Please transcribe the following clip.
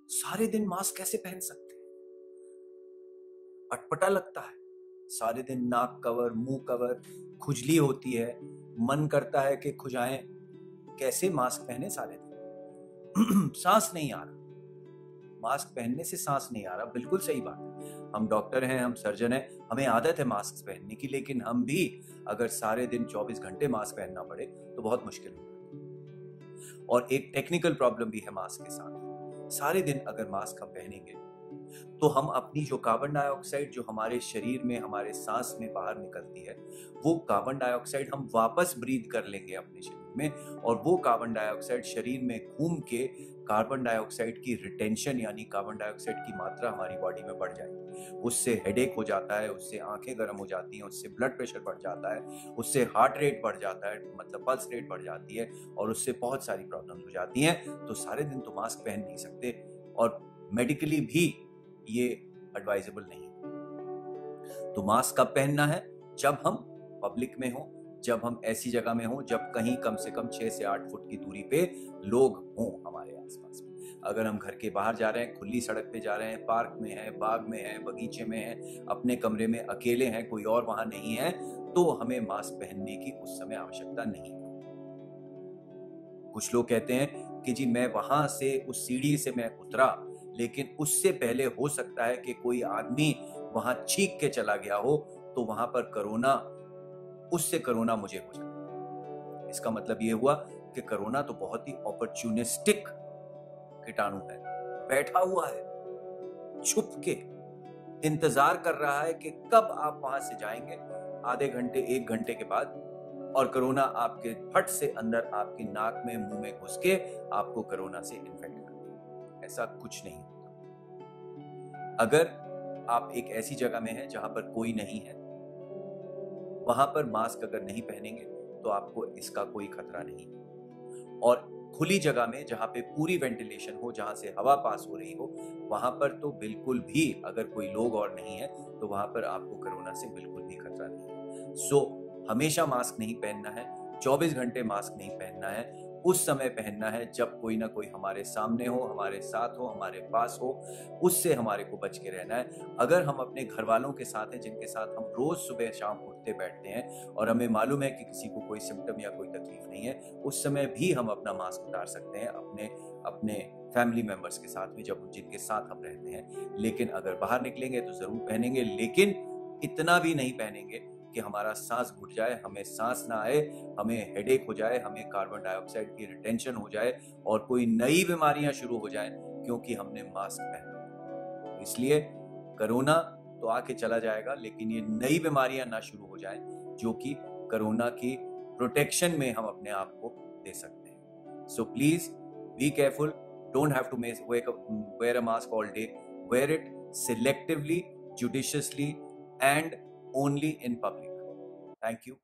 सारे दिन मास्क कैसे पहन सकते हैं? अटपटा लगता है। सारे दिन नाक कवर, मुंह कवर, खुजली होती है, मन करता है कि खुजाएं। कैसे मास्क पहने सारे दिन? सांस नहीं आ रहा। मास्क पहनने से सांस नहीं आ रहा, बिल्कुल सही बात है। हम डॉक्टर हैं, हम सर्जन हैं, हमें आदत है मास्क पहनने की, लेकिन हम भी अगर सारे दिन 24 घंटे मास्क पहनना पड़े तो बहुत मुश्किल होगा। और एक टेक्निकल प्रॉब्लम भी है मास्क के साथ। सारे दिन अगर मास्क हम पहनेंगे तो हम अपनी जो कार्बन डाइऑक्साइड जो हमारे शरीर में, हमारे सांस में बाहर निकलती है, वो कार्बन डाइऑक्साइड हम वापस ब्रीथ कर लेंगे अपने शरीर में, और वो कार्बन डाइऑक्साइड शरीर में घूम के कार्बन डाइऑक्साइड की रिटेंशन यानी कार्बन डाइऑक्साइड की मात्रा हमारी बॉडी में बढ़ जाएगी। उससे हेडेक हो जाता है, उससे आंखें गर्म हो जाती हैं, उससे ब्लड प्रेशर बढ़ जाता है, उससे हार्ट रेट बढ़ जाता है, मतलब पल्स रेट बढ़ जाती है, और उससे बहुत सारी प्रॉब्लम्स हो जाती हैं। तो सारे दिन तो मास्क पहन नहीं सकते, और मेडिकली भी ये एडवाइजेबल नहीं है। तो मास्क कब पहनना है? जब हम पब्लिक में हो, जब हम ऐसी जगह में हो जब कहीं कम से कम 6 से 8 फुट की दूरी पे लोग हों हमारे आसपास में। अगर हम घर के बाहर जा रहे हैं, खुली सड़क पे जा रहे हैं, पार्क में हैं, बाग में हैं, बगीचे में हैं, अपने कमरे में अकेले हैं, कोई और वहां नहीं है, तो हमें मास्क पहनने की उस समय आवश्यकता नहीं है। कुछ लोग कहते हैं कि जी मैं वहां से उस सीढ़ी से मैं उतरा, लेकिन उससे पहले हो सकता है कि कोई आदमी वहां चीख के चला गया हो, तो वहां पर कोरोना, उससे कोरोना मुझे हो जाए। इसका मतलब ये हुआ कि कोरोना तो बहुत ही अपॉर्चुनिस्टिक कीटाणु है, बैठा हुआ है छुप के, इंतजार कर रहा है कि कब आप वहां से जाएंगे आधे घंटे 1 घंटे के बाद, और कोरोना आपके फट से अंदर आपकी नाक में, मुंह में घुस के आपको कोरोना से इन्फेक्ट कर दे। ऐसा कुछ नहीं होता। अगर आप एक ऐसी जगह में हैं जहां पर कोई नहीं है, वहां पर मास्क अगर नहीं पहनेंगे तो आपको इसका कोई खतरा नहीं। और खुली जगह में जहां पे पूरी वेंटिलेशन हो, जहां से हवा पास हो रही हो, वहां पर तो बिल्कुल भी, अगर कोई लोग और नहीं है तो वहां पर आपको कोरोना से बिल्कुल भी खतरा नहीं है। सो हमेशा मास्क नहीं पहनना है, 24 घंटे मास्क नहीं पहनना है। उस समय पहनना है जब कोई ना कोई हमारे सामने हो, हमारे साथ हो, हमारे पास हो, उससे हमारे को बच के रहना है। अगर हम अपने घर वालों के साथ हैं, जिनके साथ हम रोज सुबह शाम उठते बैठते हैं, और हमें मालूम है कि किसी को कोई सिम्टम या कोई तकलीफ नहीं है, उस समय भी हम अपना मास्क उतार सकते हैं अपने अपने फैमिली मेंबर्स के साथ में, जब जिनके साथ हम रहते हैं। लेकिन अगर बाहर निकलेंगे तो जरूर पहनेंगे, लेकिन इतना भी नहीं पहनेंगे कि हमारा सांस घुट जाए, हमें सांस ना आए, हमें हेडेक हो जाए, हमें कार्बन डाइऑक्साइड की रिटेंशन हो जाए, और कोई नई बीमारियां शुरू हो जाएं क्योंकि हमने मास्क पहना। तो इसलिए कोरोना तो आके चला जाएगा, लेकिन ये नई बीमारियां ना शुरू हो जाएं जो कि कोरोना की प्रोटेक्शन में हम अपने आप को दे सकते हैं। So please be careful, don't have to wear a mask all day. Wear it selectively, judiciously, and only in public. Thank you.